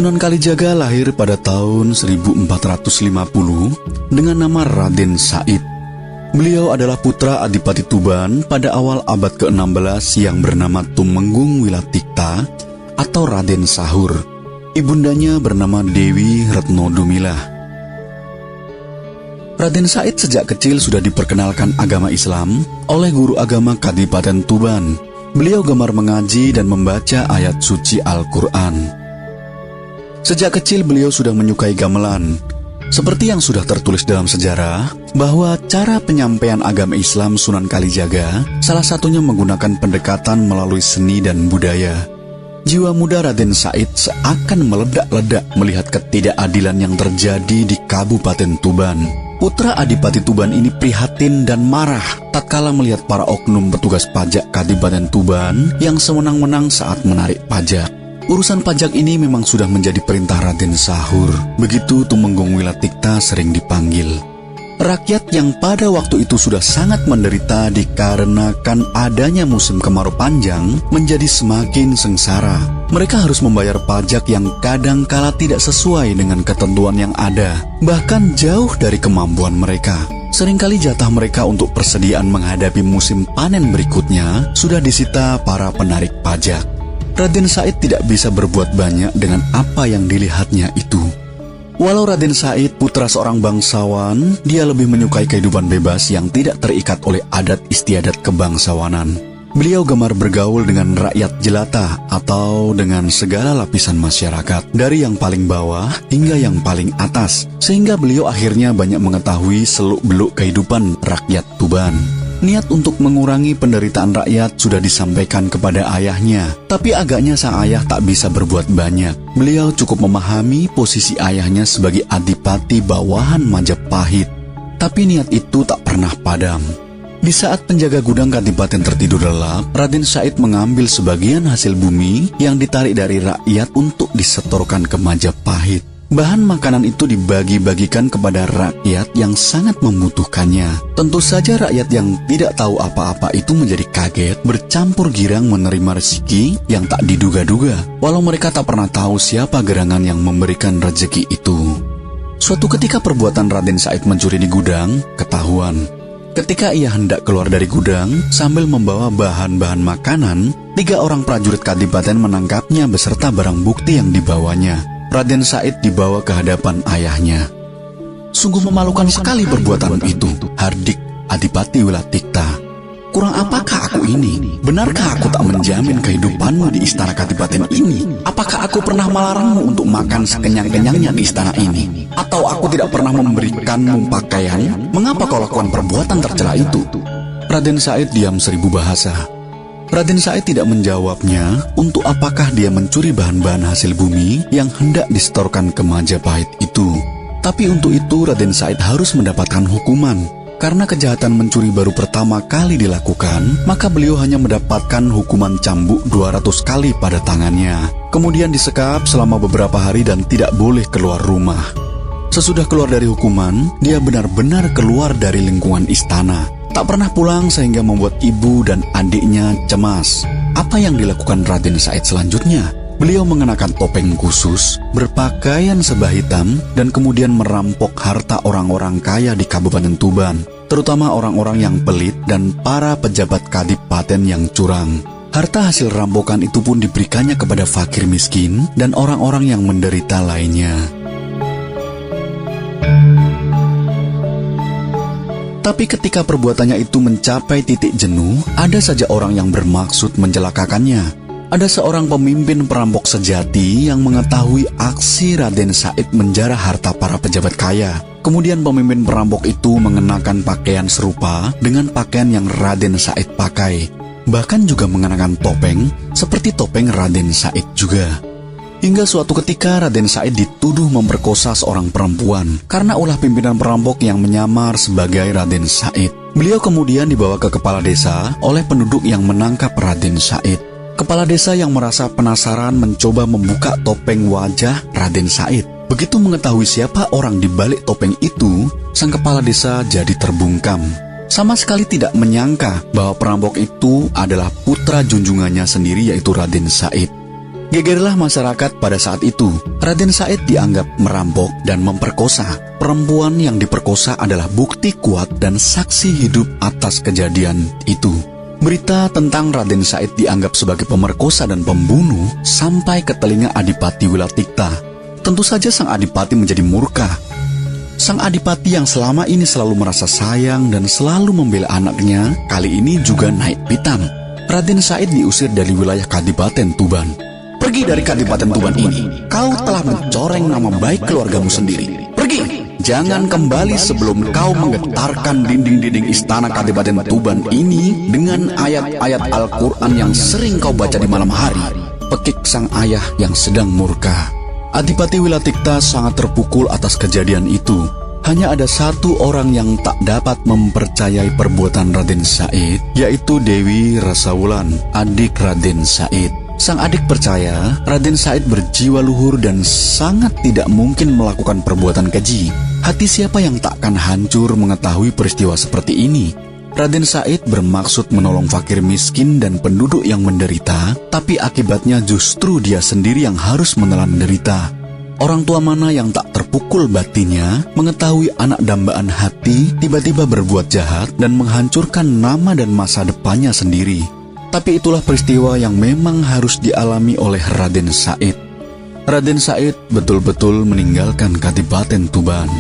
Sunan Kalijaga lahir pada tahun 1450 dengan nama Raden Said. Beliau adalah putra Adipati Tuban pada awal abad ke-16 yang bernama Tumenggung Wilatikta atau Raden Sahur. Ibundanya bernama Dewi Retno Dumilah. Raden Said sejak kecil sudah diperkenalkan agama Islam oleh guru agama Kadipaten Tuban. Beliau gemar mengaji dan membaca ayat suci Al-Quran. Sejak kecil beliau sudah menyukai gamelan. Seperti yang sudah tertulis dalam sejarah, bahwa cara penyampaian agama Islam Sunan Kalijaga salah satunya menggunakan pendekatan melalui seni dan budaya. Jiwa muda Raden Said seakan meledak-ledak melihat ketidakadilan yang terjadi di Kabupaten Tuban. Putra Adipati Tuban ini prihatin dan marah tatkala melihat para oknum petugas pajak Kadipaten Tuban yang sewenang-wenang saat menarik pajak. Urusan pajak ini memang sudah menjadi perintah Raden Sahur. Begitu Tumenggung Wilatikta sering dipanggil. Rakyat yang pada waktu itu sudah sangat menderita dikarenakan adanya musim kemarau panjang menjadi semakin sengsara. Mereka harus membayar pajak yang kadangkala tidak sesuai dengan ketentuan yang ada, bahkan jauh dari kemampuan mereka. Seringkali jatah mereka untuk persediaan menghadapi musim panen berikutnya sudah disita para penarik pajak. Raden Said tidak bisa berbuat banyak dengan apa yang dilihatnya itu. Walau Raden Said putra seorang bangsawan, dia lebih menyukai kehidupan bebas yang tidak terikat oleh adat istiadat kebangsawanan. Beliau gemar bergaul dengan rakyat jelata atau dengan segala lapisan masyarakat, dari yang paling bawah hingga yang paling atas, sehingga beliau akhirnya banyak mengetahui seluk-beluk kehidupan rakyat Tuban. Niat untuk mengurangi penderitaan rakyat sudah disampaikan kepada ayahnya, tapi agaknya sang ayah tak bisa berbuat banyak. Beliau cukup memahami posisi ayahnya sebagai adipati bawahan Majapahit, tapi niat itu tak pernah padam. Di saat penjaga gudang Kadipaten tertidur lelap, Raden Said mengambil sebagian hasil bumi yang ditarik dari rakyat untuk disetorkan ke Majapahit. Bahan makanan itu dibagi-bagikan kepada rakyat yang sangat membutuhkannya. Tentu saja rakyat yang tidak tahu apa-apa itu menjadi kaget, bercampur girang menerima rezeki yang tak diduga-duga, walau mereka tak pernah tahu siapa gerangan yang memberikan rezeki itu. Suatu ketika perbuatan Raden Said mencuri di gudang ketahuan. Ketika ia hendak keluar dari gudang sambil membawa bahan-bahan makanan, 3 orang prajurit Kadipaten menangkapnya beserta barang bukti yang dibawanya. Raden Said dibawa ke hadapan ayahnya. Sungguh memalukan sekali perbuatan itu, Hardik Adipati Wilatikta. Kurang apakah aku ini? Benarkah aku tak menjamin kehidupanmu di istana Kadipaten ini? Apakah aku pernah melarangmu untuk makan sekenyang-kenyangnya di istana ini? Atau aku tidak pernah memberikanmu pakaian? Mengapa kau lakukan perbuatan tercela itu? Raden Said diam 1000 bahasa. Raden Said tidak menjawabnya untuk apakah dia mencuri bahan-bahan hasil bumi yang hendak disetorkan ke Majapahit itu. Tapi untuk itu Raden Said harus mendapatkan hukuman. Karena kejahatan mencuri baru pertama kali dilakukan, maka beliau hanya mendapatkan hukuman cambuk 200 kali pada tangannya. Kemudian disekap selama beberapa hari dan tidak boleh keluar rumah. Sesudah keluar dari hukuman, dia benar-benar keluar dari lingkungan istana. Tak pernah pulang sehingga membuat ibu dan adiknya cemas. Apa yang dilakukan Raden Said selanjutnya? Beliau mengenakan topeng khusus, berpakaian serba hitam, dan kemudian merampok harta orang-orang kaya di Kabupaten Tuban, terutama orang-orang yang pelit dan para pejabat kadipaten yang curang. Harta hasil rampokan itu pun diberikannya kepada fakir miskin dan orang-orang yang menderita lainnya. Tapi ketika perbuatannya itu mencapai titik jenuh, ada saja orang yang bermaksud mencelakakannya. Ada seorang pemimpin perampok sejati yang mengetahui aksi Raden Said menjarah harta para pejabat kaya. Kemudian pemimpin perampok itu mengenakan pakaian serupa dengan pakaian yang Raden Said pakai. Bahkan juga mengenakan topeng seperti topeng Raden Said juga. Hingga suatu ketika Raden Said dituduh memperkosa seorang perempuan karena ulah pimpinan perampok yang menyamar sebagai Raden Said. Beliau kemudian dibawa ke kepala desa oleh penduduk yang menangkap Raden Said. Kepala desa yang merasa penasaran mencoba membuka topeng wajah Raden Said. Begitu mengetahui siapa orang di balik topeng itu, sang kepala desa jadi terbungkam. Sama sekali tidak menyangka bahwa perampok itu adalah putra junjungannya sendiri, yaitu Raden Said. Gegerlah masyarakat pada saat itu. Raden Said dianggap merampok dan memperkosa. Perempuan yang diperkosa adalah bukti kuat dan saksi hidup atas kejadian itu. Berita tentang Raden Said dianggap sebagai pemerkosa dan pembunuh sampai ke telinga Adipati Wilatikta. Tentu saja sang Adipati menjadi murka. Sang Adipati yang selama ini selalu merasa sayang dan selalu membela anaknya, kali ini juga naik pitam. Raden Said diusir dari wilayah Kadipaten Tuban. Pergi dari Kadipaten Tuban ini. Kau telah mencoreng nama baik keluargamu sendiri. Pergi. Jangan kembali sebelum kau menggetarkan dinding-dinding istana Kadipaten Tuban ini dengan ayat-ayat Al-Quran yang sering kau baca di malam hari. Pekik sang ayah yang sedang murka. Adipati Wilatikta sangat terpukul atas kejadian itu. Hanya ada satu orang yang tak dapat mempercayai perbuatan Raden Said, yaitu Dewi Rasawulan, adik Raden Said. Sang adik percaya Raden Said berjiwa luhur dan sangat tidak mungkin melakukan perbuatan keji. Hati siapa yang takkan hancur mengetahui peristiwa seperti ini? Raden Said bermaksud menolong fakir miskin dan penduduk yang menderita, tapi akibatnya justru dia sendiri yang harus menelan derita. Orang tua mana yang tak terpukul batinnya mengetahui anak dambaan hati tiba-tiba berbuat jahat dan menghancurkan nama dan masa depannya sendiri. Tapi itulah peristiwa yang memang harus dialami oleh Raden Said. Raden Said betul-betul meninggalkan Kadipaten Tuban.